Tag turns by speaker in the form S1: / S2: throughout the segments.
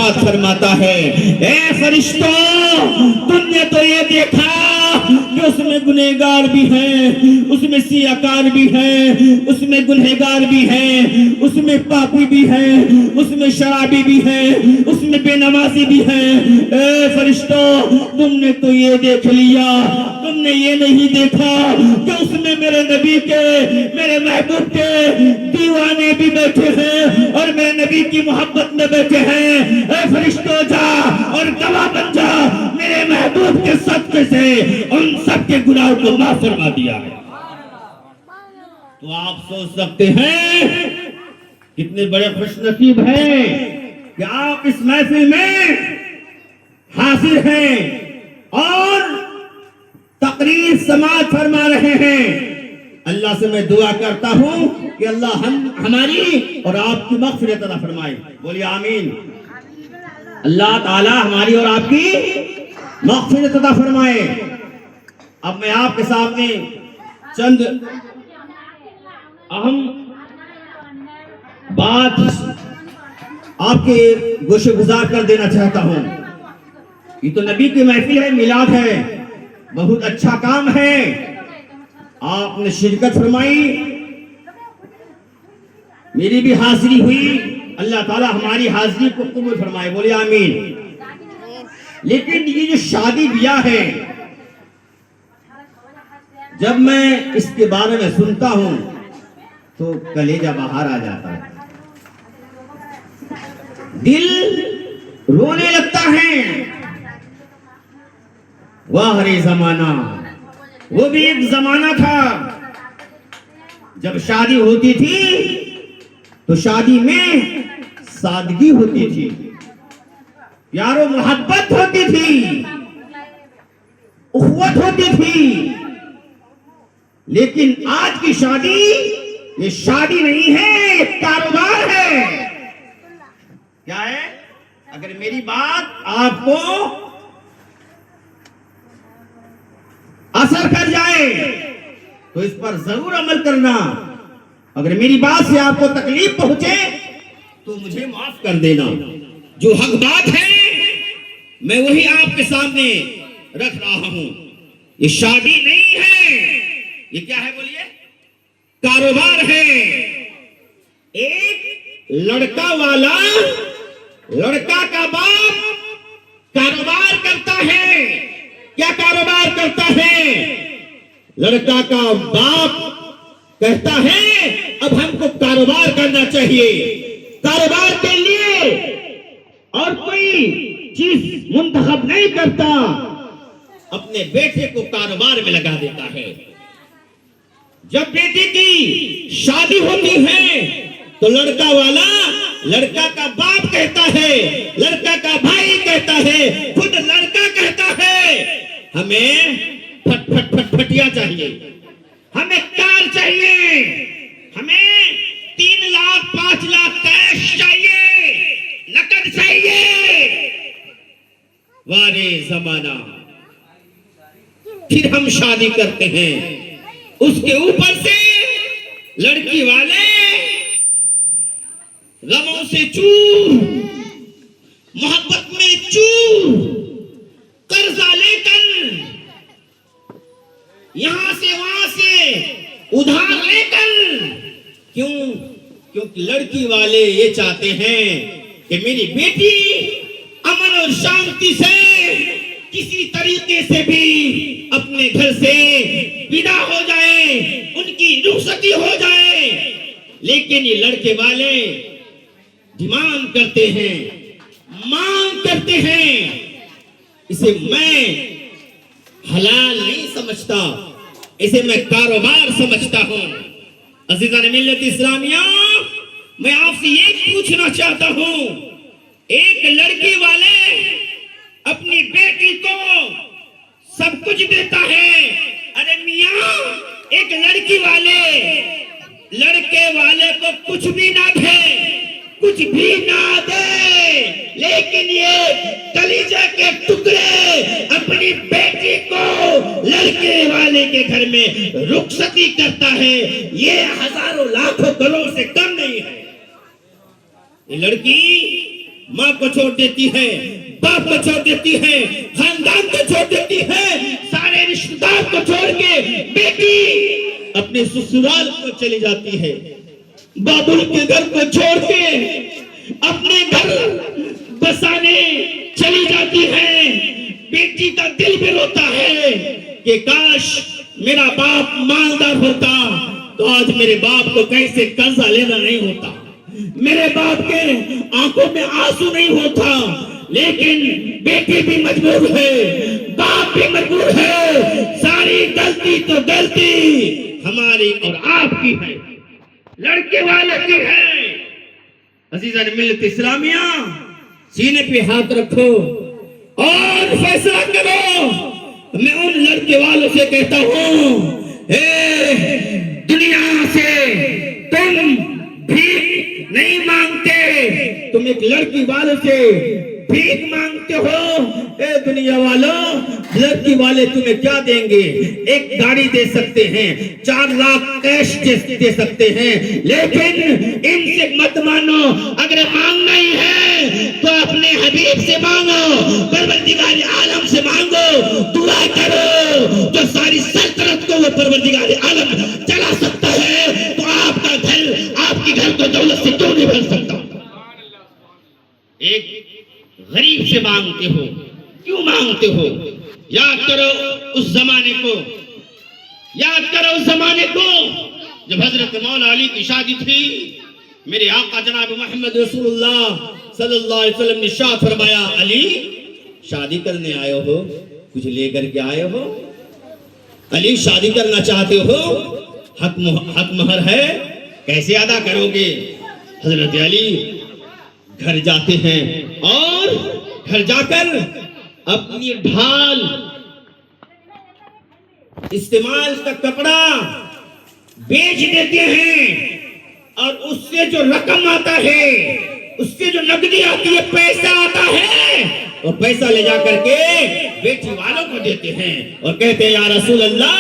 S1: इरशाद फरमाता है, ए फरिश्तों, तुमने तो ये देखा कि उसमें गुनहगार भी हैं, उसमें सियाकार भी हैं, उसमें गुनहगार भी हैं, उसमें पापी भी हैं, उसमें शराबी भी हैं, उसमें बेनमाजी भी हैं। ए फरिश्तों, तुमने तो ये देख लिया, तुमने ये नहीं देखा कि उसमें मेरे नबी के, मेरे महबूब के दीवाने भी बैठे हैं और मेरे नबी की मोहब्बत में बैठे हैं। ए फरिश्तों, जा और गवाह बन जा, मेरे महबूब के सदक़े से उन सब के गुनाहों को माफ फरमा दिया है। तो आप सोच सकते हैं कितने बड़े खुशनसीब हैं कि आप इस महफिल में हाजिर हैं और तकरीर समाअत फरमा रहे हैं। अल्लाह से मैं दुआ करता हूं कि अल्लाह हमारी और आपकी मग़फ़िरत अता फरमाए। बोलिए आमीन। अल्लाह ताला हमारी और आपकी मग़फ़िरत अता फरमाए। अब मैं आपके सामने चंद अहम बात आपके गोशेगुजार कर देना चाहता हूं। ये तो नबी की महफिल है, मिलाद है, बहुत अच्छा काम है। आपने शिरकत फरमाई, मेरी भी हाजिरी हुई, अल्लाह ताला हमारी हाजिरी को कबूल फरमाए। बोलिए आमीन। लेकिन ये जो शादी ब्याह है, जब मैं इसके बारे में सुनता हूं तो कलेजा बाहर आ जाता है, दिल रोने लगता है। वाह रे जमाना, वो भी एक जमाना था जब शादी होती थी तो शादी में सादगी होती थी, प्यारो मोहब्बत होती थी, उख़्वत होती थी। लेकिन आज की शादी ये शादी नहीं है, ये कारोबार है। क्या है? अगर मेरी बात आपको असर कर जाए तो इस पर जरूर अमल करना। अगर मेरी बात से आपको तकलीफ पहुंचे तो मुझे माफ कर देना। जो हक बात है मैं वही आपके सामने रख रहा हूं। ये शादी नहीं है, ये क्या है बोलिए? कारोबार है। एक लड़का वाला, लड़का का बाप कारोबार करता है। क्या कारोबार करता है? लड़का का बाप कहता है अब हमको कारोबार करना चाहिए। कारोबार के लिए और कोई चीज मुंतखब नहीं करता, अपने बेटे को कारोबार में लगा देता है। जब बेटी की शादी होती है तो लड़का वाला, लड़का का बाप कहता है, लड़का का भाई कहता है, खुद लड़का कहता है हमें फटफटिया चाहिए, हमें कार चाहिए, हमें 3 लाख 5 लाख कैश चाहिए, नकद चाहिए। वारे जमाना। फिर हम शादी करते हैं, उसके ऊपर से लड़की वाले गमों से चूर, मोहब्बत में चूर, कर्जा लेकर यहां से वहां से उधार लेकर, क्यों? क्योंकि लड़की वाले ये चाहते हैं कि मेरी बेटी अमन और शांति से किसी तरीके से भी अपने घर से विदा हो जाए, उनकी रुखसती हो जाए। लेकिन ये लड़के वाले डिमांड करते हैं, मांग करते हैं। इसे मैं हलाल नहीं समझता, इसे मैं कारोबार समझता हूं। अज़ीज़ान मिल्लत इस्लामिया, मैं आपसे ये पूछना चाहता हूं, एक लड़की वाले अपनी बेटी को सब कुछ देता है। अरे मियां, एक लड़की वाले लड़के वाले को कुछ भी ना दे, कुछ भी ना दे, लेकिन ये कलीजे के टुकड़े अपनी बेटी को लड़के वाले के घर में रुखसती करता है। ये हजारों लाखों करोड़ से कम नहीं है। ये लड़की माँ को छोड़ देती है, बाप को छोड़ देती है, खानदान को छोड़ देती है, सारे रिश्तेदार को छोड़ के बेटी अपने ससुराल को चली जाती है, बाबुल के घर को छोड़ के अपने घर बसाने चली जाती है। बेटी का दिल भी रोता है कि काश मेरा बाप मालदार होता तो आज मेरे बाप को कैसे कर्जा लेना नहीं होता, मेरे बाप के आंखों में आंसू नहीं होता। लेकिन बेटी भी मजबूर है, बाप भी मजबूर है। सारी गलती तो गलती हमारी और आपकी है, लड़के वाले की है। अजीज़ान मिल्लत इस्लामिया, सीने पे हाथ रखो और फैसला करो। मैं उन लड़के वालों से कहता हूं, दुनिया से तुम भीख नहीं मांगते, तुम एक लड़की वालों से भीख मांगते हो। ए दुनिया वालों, लड़की वाले तुम्हें क्या देंगे? एक गाड़ी दे सकते हैं, 4 लाख कैश दे सकते हैं, लेकिन इनसे मत मानो। अगर मांगना ही है तो अपने हबीब से मांगो, परवरदिगार आलम से मांगो, दुआ करो। जो सारी सल्तनत को वो परवरदिगार आलम चला सकता है तो आपका घर, आपकी घर को दौलत से क्यों नहीं बन सकता? एक गरीब से मांगते हो, क्यों मांगते हो? याद करो उस जमाने को, याद करो उस जमाने को जब हजरत मौला अली की शादी थी। मेरे आका जनाब मोहम्मद रसूलुल्लाह सल्लल्लाहु अलैहि वसल्लम ने इरशाद फरमाया, अली शादी करने आए हो, कुछ लेकर के आए हो? अली शादी करना चाहते हो? हक महर है, कैसे अदा करोगे? हजरत अली घर जाते हैं और घर जाकर अपनी ढाल, इस्तेमाल का कपड़ा बेच देते हैं और उससे जो रकम आता है, उससे जो नकदी आती है, पैसा आता है, और पैसा ले जा करके बेटी वालों को देते हैं और कहते हैं, या रसूल अल्लाह,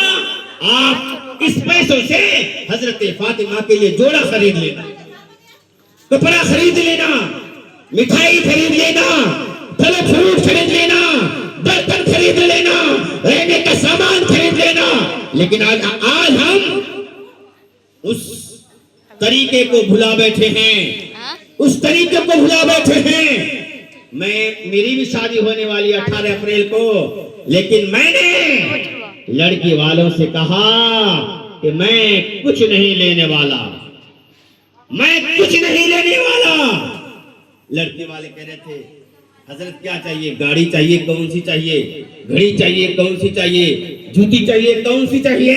S1: आप इस पैसों से हजरत फातिमा के लिए जोड़ा खरीद लेना, कपड़ा खरीद लेना, मिठाई खरीद लेना, फल फ्रूट खरीद लेना, बर्तन खरीद लेना, रहने का सामान खरीद लेना। लेकिन आज हम उस तरीके को भुला बैठे हैं, उस तरीके को भुला बैठे हैं। मेरी भी शादी होने वाली 18 अप्रैल को, लेकिन मैंने लड़की वालों से कहा कि मैं कुछ नहीं लेने वाला, मैं कुछ नहीं लेने वाला। लड़के वाले कह रहे थे, हजरत क्या चाहिए? गाड़ी चाहिए, कौन सी चाहिए? घड़ी चाहिए, कौन सी चाहिए? जूती चाहिए, कौन सी चाहिए?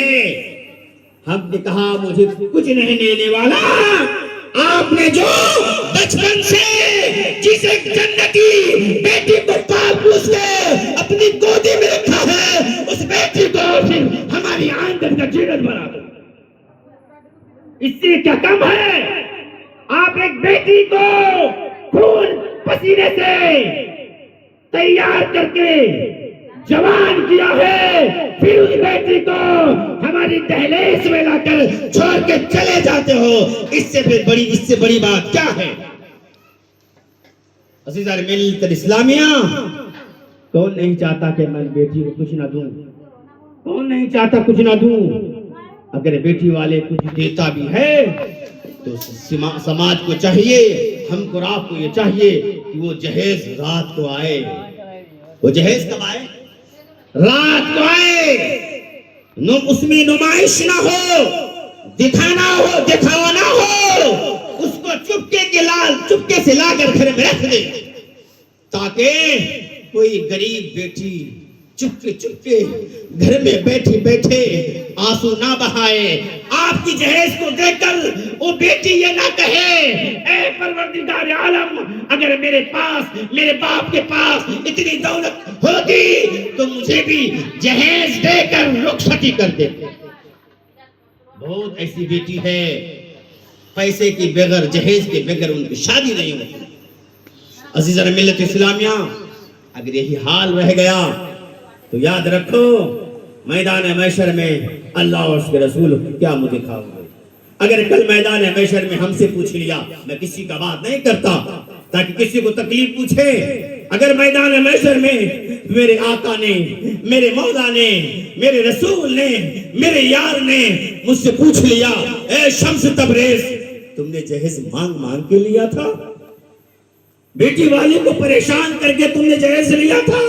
S1: हमने कहा मुझे कुछ नहीं लेने वाला। आपने जो बचपन से जिस एक जन्नती बेटी को पाल पोस के अपनी गोदी में रखा है, उस बेटी को हमारी आमदन का जीवन बना दो। इससे क्या कम है? आप एक बेटी को खून पसीने से तैयार करके जवान किया है, फिर उस बेटी को हमारी दहलीज में लाकर छोड़ के चले जाते हो। इससे बड़ी बात क्या है? अज़ीज़ान मिल्लत इस्लामिया, कौन नहीं चाहता कि मैं बेटी को कुछ ना दूं? कौन नहीं चाहता कुछ ना दूं? अगर बेटी वाले कुछ देता भी है तो समाज को चाहिए, हमको और आपको ये चाहिए कि वो जहेज रात को आए। वो जहेज कब आए? रात को आए। उसमें नुमाइश ना हो, दिखाना हो, दिखावा ना हो। उसको चुपके से लाकर घर में रख दे, ताकि कोई गरीब बेटी चुपके घर में बैठे बैठे आंसू ना बहाए। आपकी जहेज को देखकर वो बेटी ये ना कहे, ऐ परवरदिगार आलम, अगर मेरे बाप के पास इतनी दौलत होती तो मुझे भी जहेज देकर रुखसती कर देते। बहुत ऐसी बेटी है, पैसे के बगैर, जहेज के बगैर उनकी शादी नहीं होती। अज़ीज़ान मिल्लत इस्लामिया, अगर यही हाल रह गया तो याद रखो, मैदान महशर में अल्लाह और उसके रसूल क्या मुझे खाओगे। अगर कल मैदान महशर में हमसे पूछ लिया, मैं किसी का बात नहीं करता, ताकि किसी को तकलीफ पूछे। अगर मैदान महशर में मेरे आका ने, मेरे मौला ने, मेरे रसूल ने, मेरे यार ने मुझसे पूछ लिया, ए शम्स तबरेज, तुमने जहेज मांग मांग के लिया था? बेटी वाले को परेशान करके तुमने जहेज लिया था?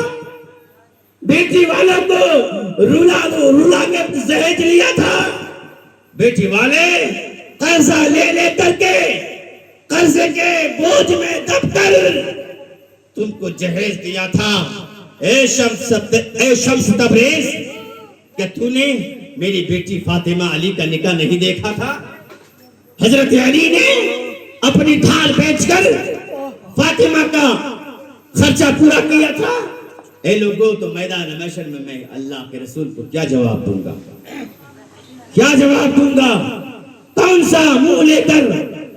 S1: बेटी वालों को रुला के जहेज लिया था? बेटी वाले कर्जा ले ले करके कर्जे के बोझ में दबकर तुमको जहेज दिया था। ए शम्स तबरेज, क्या तूने मेरी बेटी फातिमा अली का निकाह नहीं देखा था? हजरत अली ने अपनी ढाल बेचकर फातिमा का खर्चा पूरा किया था। ए लोगों, तो मैदान महशर में मैं अल्लाह के रसूल को क्या जवाब दूंगा? क्या जवाब दूंगा? कौन सा मुंह लेकर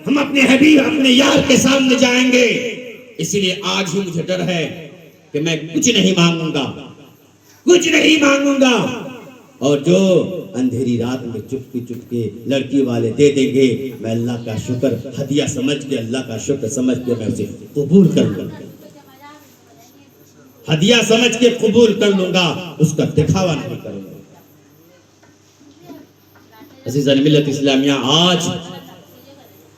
S1: हम अपने हबीब, अपने यार के सामने जाएंगे? इसलिए आज ही मुझे डर है कि मैं कुछ नहीं मांगूंगा, कुछ नहीं मांगूंगा। और जो अंधेरी रात में चुपके चुपके लड़की वाले दे देंगे, मैं अल्लाह का शुक्र हदिया समझ के, अल्लाह का शुक्र समझ के मैं उसे कबूल कर लूंगा, हदिया समझ के कबूल कर लूंगा, उसका दिखावा नहीं करूंगा। अज़ीज़ान मिल्लत इस्लामिया, आज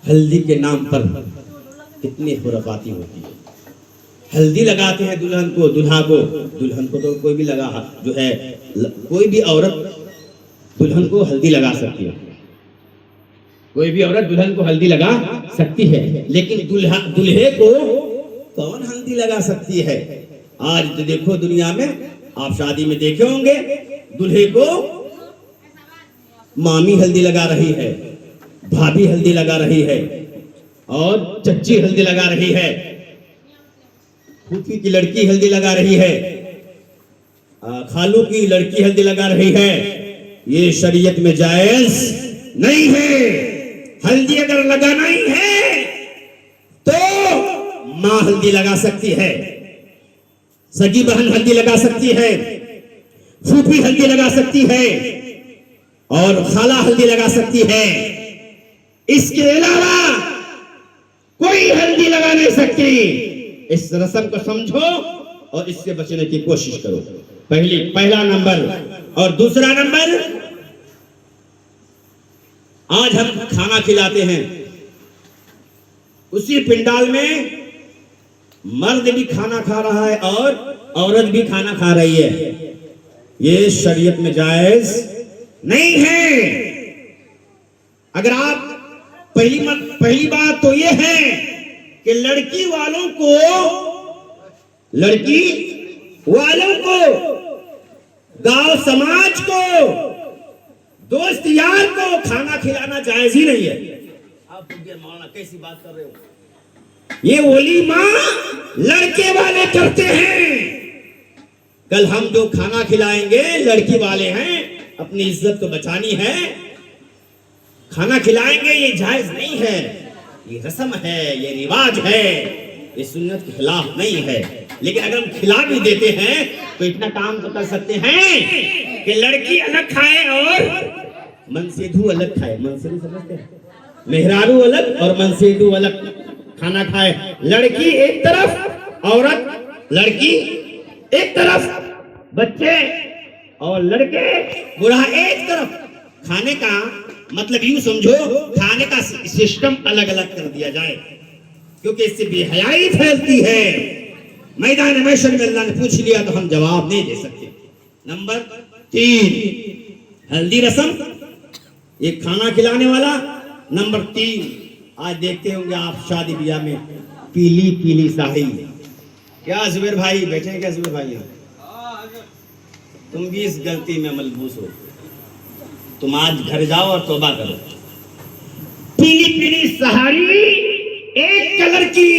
S1: हल्दी के नाम पर कितनी खुराफाती होती है। हल्दी लगाते हैं दुल्हन को, दुल्हा को। दुल्हन को तो कोई भी लगा, जो है कोई भी औरत दुल्हन को हल्दी लगा सकती है, कोई भी औरत दुल्हन को हल्दी लगा सकती है, लेकिन दुल्हे को कौन हल्दी लगा सकती है? आज तो देखो दुनिया में, आप शादी में देखे होंगे, दुल्हे को मामी हल्दी लगा रही है, भाभी हल्दी लगा रही है, और चच्ची हल्दी लगा रही है, फूफी की लड़की हल्दी लगा रही है, खालू की लड़की हल्दी लगा रही है। ये शरीयत में जायज नहीं है। हल्दी अगर लगाना ही है तो माँ हल्दी लगा सकती है, सगी बहन हल्दी लगा सकती है, फूफी हल्दी लगा सकती है, और खाला हल्दी लगा सकती है। इसके अलावा कोई हल्दी लगा नहीं सकती। इस रस्म को समझो और इससे बचने की कोशिश करो। पहला नंबर। और दूसरा नंबर, आज हम खाना खिलाते हैं, उसी पिंडाल में मर्द भी खाना खा रहा है और औरत भी खाना खा रही है। ये शरीयत में जायज नहीं है। अगर आप पहली बात तो ये है कि लड़की वालों को, गांव समाज को, दोस्त यार को खाना खिलाना जायज ही नहीं है। आप मौलाना कैसी बात कर रहे हो? ये वलीमा लड़के वाले करते हैं। कल हम जो खाना खिलाएंगे लड़की वाले हैं, अपनी इज्जत तो बचानी है, खाना खिलाएंगे, ये जायज नहीं है। ये रस्म है, ये रिवाज है, ये सुन्नत के खिलाफ नहीं है। लेकिन अगर हम खिला भी देते हैं तो इतना काम तो कर सकते हैं कि लड़की अलग खाए और मनसेधु अलग खाए। मनसेधु समझते हैं? मेहरारू अलग और मनसेधु अलग खाना खाए। लड़की एक तरफ, औरत लड़की एक तरफ, बच्चे और लड़के बूढ़ा एक तरफ। खाने का मतलब यूं समझो, खाने का सिस्टम अलग अलग कर दिया जाए, क्योंकि इससे बेहयाई फैलती है। मैदान महशर में अल्लाह ने पूछ लिया तो हम जवाब नहीं दे सकते। नंबर 3, हल्दी रस्म, ये खाना खिलाने वाला। नंबर 3, आज देखते होंगे आप शादी ब्याह में पीली पीली साड़ी। क्या जुबैर भाई बैठे हैं? क्या जुबैर भाई, तुम भी इस गलती में मलबूस हो। तुम आज घर जाओ और तौबा करो। पीली पीली साड़ी एक कलर की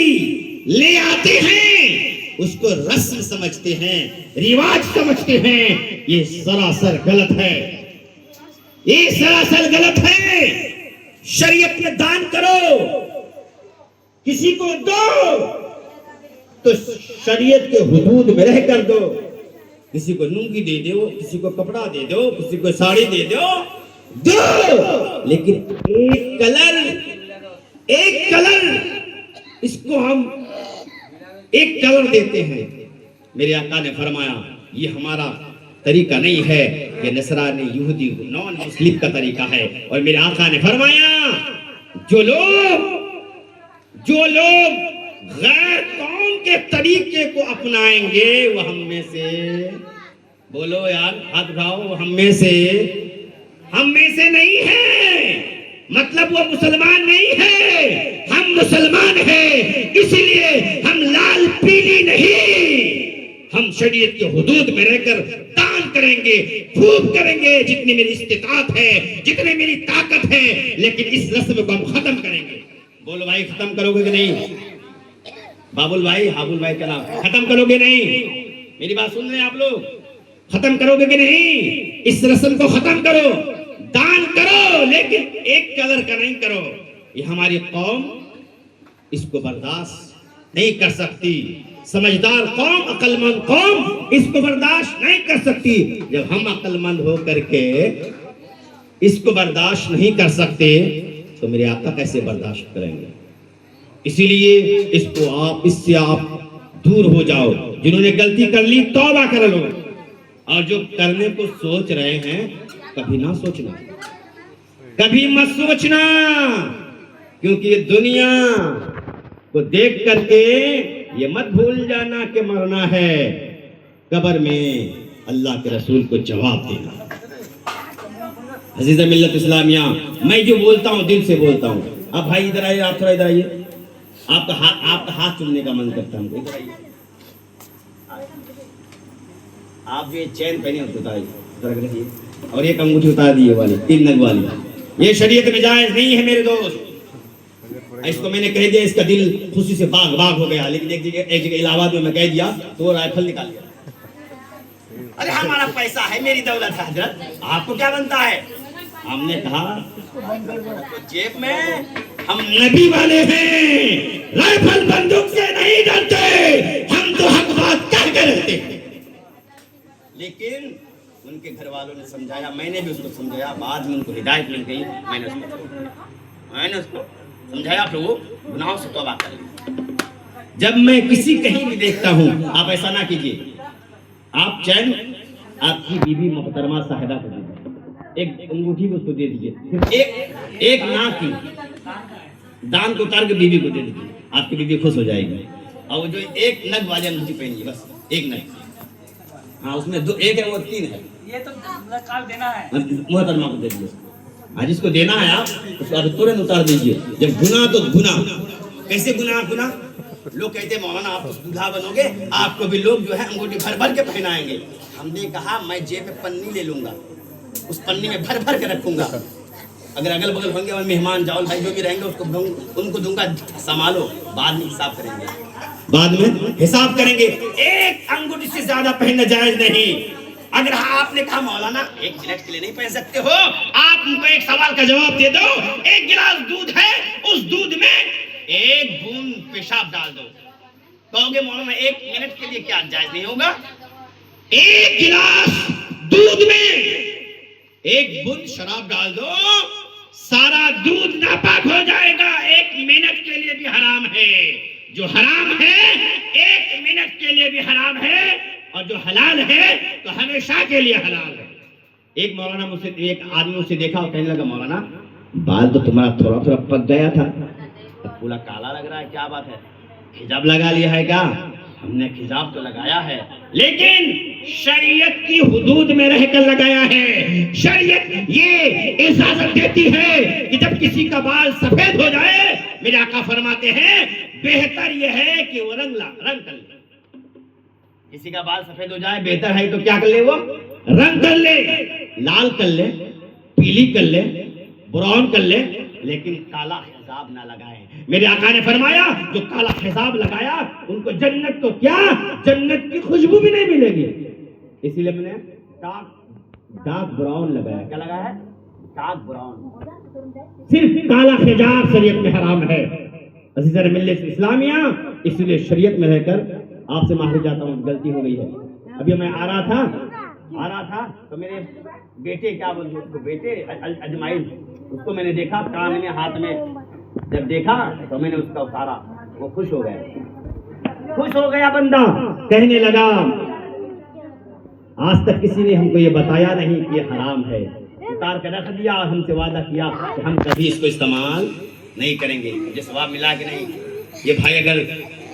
S1: ले आते हैं, उसको रस्म समझते हैं, रिवाज समझते हैं। ये सरासर गलत है, ये सरासर गलत है। शरीयत में दान करो, किसी को दो तो शरीयत के हुदूद में रहकर दो। किसी को लुंगी दे दो, किसी को कपड़ा दे दो, किसी को साड़ी दे दो, लेकिन एक कलर, इसको हम एक कलर देते हैं। मेरे आका ने फरमाया ये हमारा तरीका नहीं है, ये नसरानी यहूदी नॉन मुस्लिम का तरीका है। और मेरे आका ने फरमाया जो लोग गैर कौम के तरीके को अपनाएंगे वो हम में से, बोलो यार हाथ उठाओ, वो हम में से नहीं है। मतलब वो मुसलमान नहीं है, हम मुसलमान हैं। इसलिए हम लाल पीली नहीं, हम शरीयत के हुदूद में रहकर दान करेंगे, खूब करेंगे जितनी मेरी इस्तिताअत है, जितनी मेरी ताकत है, लेकिन इस रस्म को हम खत्म करेंगे। बोलो भाई खत्म करोगे कि नहीं? बाबुल भाई, हाबुल भाई क्या नाम, खत्म करोगे नहीं? मेरी बात सुन रहे हैं आप लोग? खत्म करोगे कि नहीं? इस रस्म को खत्म करो, दान करो, लेकिन एक कलर का नहीं करो। ये हमारी कौम इसको बर्दाश्त नहीं कर सकती। समझदार कौम, अक्लमंद कौम इसको बर्दाश्त नहीं कर सकती। जब हम अक्लमंद हो करके इसको बर्दाश्त नहीं कर सकते तो मेरे आका कैसे बर्दाश्त करेंगे? इसीलिए इससे आप दूर हो जाओ। जिन्होंने गलती कर ली तौबा कर लो, और जो करने को सोच रहे हैं कभी ना सोचना, कभी मत सोचना, क्योंकि ये दुनिया को देख करके ये मत भूल जाना कि मरना है, कब्र में अल्लाह के रसूल को जवाब देना। अजीज़ मिल्लत इस्लामिया, मैं जो बोलता हूँ दिल से बोलता हूँ। अब भाई इधर आइए, आप थोड़ा इधर आइए, आपका हाथ चूमने का मन करता है। इधर आइए, आप ये चैन पहने उतारिए और एक अंगूठी उतार दिए वाली 3 नग वाली। ये शरीयत में जायज नहीं है मेरे दोस्त। इसको मैंने कह दिया, इसका दिल खुशी से बाग बाग हो गया, लेकिन एक जगह इलाहाबाद में मैं कह दिया तो राइफल निकाल लिया। अरे हमारा पैसा है, मेरी दौलत है हजरत, आपको क्या बनता है? हमने कहा तो जेब में, हम नबी वाले हैं, राइफल बंदूक से नहीं डरते, हम तो हक बात कह के रहते हैं। लेकिन उनके घर वालों ने समझाया, मैंने भी उसको समझाया, बाद में उनको हिदायत मिल गई, मैंने उसको समझाया प्रभु गुनाहों से तौबा करें। जब मैं किसी कहीं भी देखता हूँ, आप ऐसा ना कीजिए, आप चैन आपकी बीबी मोहतरमा साहिदा को दीजिए, एक अंगूठी को उसको दे दीजिए, सिर्फ एक नाक की दान को उतार के बीबी को दे दीजिए, आपकी बीबी खुश हो जाएगी। और जो एक नग वाली अंगूठी पहनिए, बस एक नग। हाँ, उसमें एक है वो 3 है, ये तो काल देना है, मोहतरमा को दे दीजिए। आज इसको देना है आप उसको तुरंत उतार दीजिए। जब गुनाह तो गुनाह, कैसे गुनाह? लोग कहते मौलाना आप तो दूल्हा बनोगे, आपको भी लोग जो है अंगूठी भर भर के पहनाएंगे। हमने कहा मैं जेब में पन्नी ले लूंगा, उस पन्नी में भर भर के रखूंगा। अगर अगल बगल होंगे और मेहमान जाओ भाई जो भी रहेंगे उसको उनको दूंगा, संभालो, बाद में हिसाब करेंगे, बाद में हिसाब करेंगे। एक अंगूठी से ज्यादा पहनना जायज नहीं। अगर आपने कहा मौलाना 1 मिनट के लिए नहीं पहन सकते हो, आप उनको एक सवाल का जवाब दे दो। 1 गिलास दूध है, उस दूध में 1 बूंद पेशाब डाल दो, कहोगे मौलाना 1 मिनट के लिए क्या जायज नहीं होगा? 1 गिलास दूध में 1 बूंद शराब डाल दो, सारा दूध नापाक हो जाएगा। 1 मिनट के लिए भी हराम है। जो हराम है 1 मिनट के लिए भी हराम है, और जो हलाल है तो हमेशा के लिए हलाल है। एक आदमी मुझसे देखा और कहने लगा मौलाना बाल तो तुम्हारा थोड़ा थोड़ा पक गया था, अब पूरा काला लग रहा है, क्या बात है? हिजाब लगा लिया है क्या? हमने हिजाब तो लगाया है, लेकिन शरीयत की हुदूद में रहकर लगाया है। शरीयत ये इजाजत देती है कि जब किसी का बाल सफेद हो जाए, मेरे आका फरमाते हैं बेहतर ये है कि वो रंग कर ले। किसी का बाल सफेद हो जाए बेहतर है तो क्या कर ले? वो रंग कर ले, लाल कर ले, पीली कर ले, ब्राउन कर ले, लेकिन काला हिजाब ना लगाए। मेरे आका ने फरमाया जो काला हिजाब लगाया उनको जन्नत तो क्या, जन्नत की खुशबू भी नहीं मिलेगी। इसीलिए मैंने डार्क ब्राउन लगाया। क्या लगाया है? Dark brown. सिर्फ काला हिजाब शरीयत में हराम है। अज़ीज़ मिल्लत इस्लामिया, इसलिए शरीयत में रहकर आपसे माफी चाहता हूँ, गलती हो गई है। अभी मैं आ रहा था तो मेरे बेटे, क्या बोलते उसको, बेटे अजमाइल, उसको मैंने देखा कान में हाथ में, जब देखा तो मैंने उसका उतारा, वो खुश हो गए। खुश हो गया बंदा, कहने लगा आज तक किसी ने हमको ये बताया नहीं कि ये हराम है, उतार कर रख दिया और हमसे वादा किया कि हम कभी इसको इस्तेमाल नहीं करेंगे। मुझे सवाब मिला कि नहीं? ये भाई अगर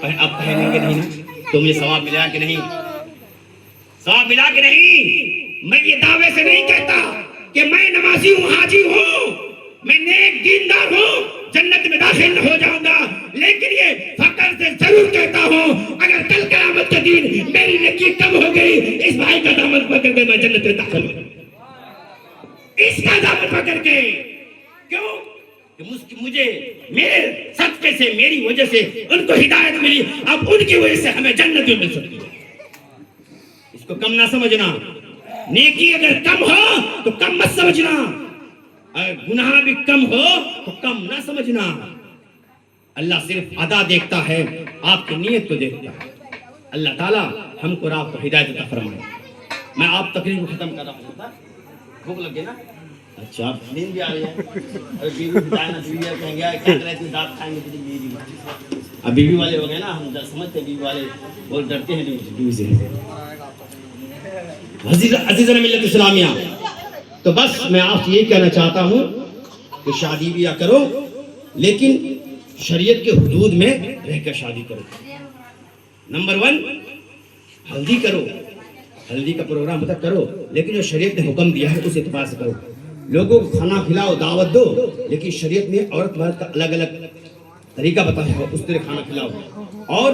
S1: अब पहनेंगे नहीं ना तो मुझे सवाब मिला कि नहीं? सवाब मिला कि नहीं? मैं ये दावे से नहीं कहता कि मैं नमाजी हूँ, हाजी हूँ, मैं नेक दीनदार हूँ, जन्नत में दाखिल हो जाऊंगा, लेकिन ये फकर से जरूर कहता हूँ अगर कल क़यामत के दिन मेरी नेकी कम हो गई, इस भाई का दामन पकड़ के मैं जन्नत में दाखिल हूँ, इसका दामन पकड़ के। क्यों? मुझे मेरे सदक़े से, मेरी वजह से उनको हिदायत मिली, अब उनकी वजह से हमें जन्नत भी मिल सकती है। इसको कम ना समझना, नेकी अगर कम हो तो कम मत समझना, अगर गुनाह भी कम हो तो कम ना समझना। अल्लाह सिर्फ अदा देखता है, आपकी नीयत को देखता है। अल्लाह ताला हमको और आपको हिदायत अता फरमाए। मैं आप तकरीर को खत्म कर रहा हूँ। भूख लगे ना? अच्छा, नींद भी आ रही है। अरे बीवी बताए ना, बीवी कहेंगे क्या करे तू, दांत खाएंगे तेरी बीवी। अब बीवी वाले हो गए ना, हम समझते बीवी वाले बहुत डरते हैं बीवी से। अज़ीज़ मिल्लत इस्लामिया, तो बस मैं आपसे ये कहना चाहता हूँ कि शादी भी करो, लेकिन शरीयत के हुदूद में रहकर शादी करो। नंबर 1, हल्दी करो, हल्दी का प्रोग्राम पता करो, लेकिन जो शरीयत ने हुक्म दिया है उस एतबार से करो। लोगों को खाना खिलाओ, दावत दो, लेकिन शरीयत ने औरत मर्द का अलग अलग तरीका बताया है, उस तरह खाना खिलाओ। और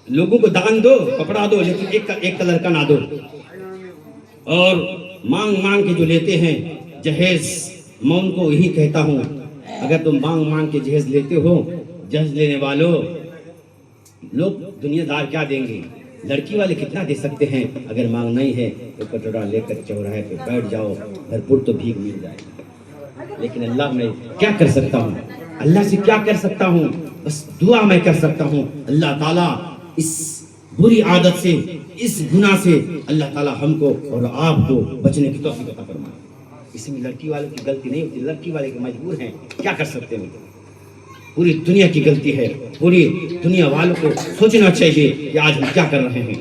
S1: लोगों को दान दो, कपड़ा दो, लेकिन एक कलर का ना दो। और मांग मांग के जो लेते हैं जहेज, मैं उनको यही कहता हूँ, अगर तुम मांग मांग के जहेज लेते हो, जहेज लेने वालों, लोग दुनियादार क्या देंगे? लड़की वाले कितना दे सकते हैं? अगर मांग नहीं है तो कटोरा लेकर चौराहे पे बैठ जाओ, भरपूर तो भीख मिल जाए। लेकिन अल्लाह में क्या कर सकता हूँ? अल्लाह से क्या कर सकता हूँ? बस दुआ मैं कर सकता हूँ, अल्लाह ताला इस बुरी आदत से, इस गुनाह से अल्लाह ताला हमको और आपको बचने की तौफीक अता फरमाए। इसमें लड़की वालों की गलती नहीं होती, लड़की वाले के मजबूर हैं, क्या कर सकते हैं? पूरी दुनिया की गलती है। पूरी दुनिया वालों को सोचना चाहिए कि आज हम क्या कर रहे हैं।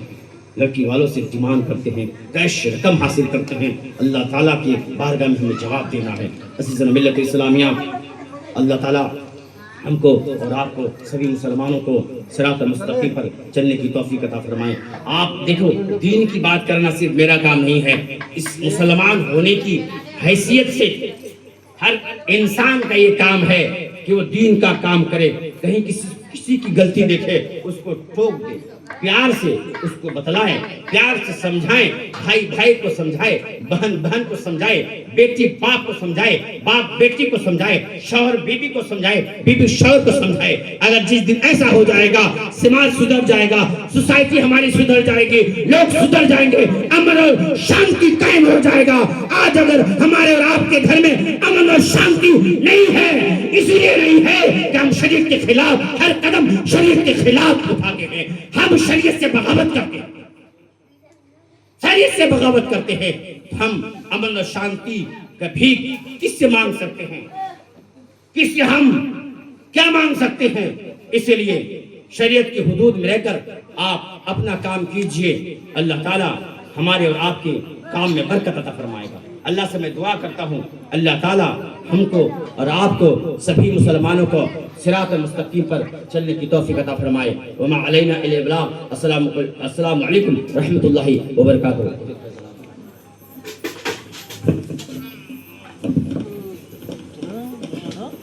S1: लड़की वालों से डिमांड करते हैं, कैश रकम हासिल करते हैं, अल्लाह ताला की बारगाह में हमें जवाब देना है। अज़ीज़ मिल्लत इस्लामिया, अल्लाह ताला हमको और आपको सभी मुसलमानों को सिरात मुस्तकीम पर चलने की तौफीक अता फरमाए। आप देखो, दीन की बात करना सिर्फ मेरा काम नहीं है, इस मुसलमान होने की हैसियत से हर इंसान का ये काम है कि वो दीन का काम करे। कहीं किसी की गलती देखे उसको टोक दे, प्यार से उसको बतलाए, प्यार से समझाए, भाई भाई को समझाए, बहन बहन को समझाए, बेटी बाप को समझाए, बाप बेटी को समझाए, शौहर बीबी को समझाए, बीबी शौहर को समझाए। अगर जिस दिन ऐसा हो जाएगा, समाज सुधर जाएगा, सोसाइटी हमारी सुधर जाएगी, लोग सुधर जाएंगे, अमन और शांति कायम हो जाएगा। आज अगर हमारे और आपके घर में अमन और शांति नहीं है, इसलिए नहीं है कि हम शरीयत के खिलाफ हर कदम शरीयत के खिलाफ उठाते हैं, हम शरीयत से बगावत करते हैं, शरीयत से बगावत करते हैं। हम अमन और शांति का भीख किससे मांग सकते हैं? किससे हम क्या मांग सकते हैं? इसलिए शरीयत की हुदूद में रहकर आप अपना काम कीजिए, अल्लाह ताला हमारे और आपके काम में बरकत अता फरमाएगा। अल्लाह से मैं दुआ करता हूँ, अल्लाह ताला हमको और आपको सभी मुसलमानों को सिरात मुस्तकीम पर चलने की तौफीक अता फरमाए। वमा अलैना इल्ला अल बलाग। अस्सलामु अलैकुम रहमतुल्लाहि व बरकातुहू।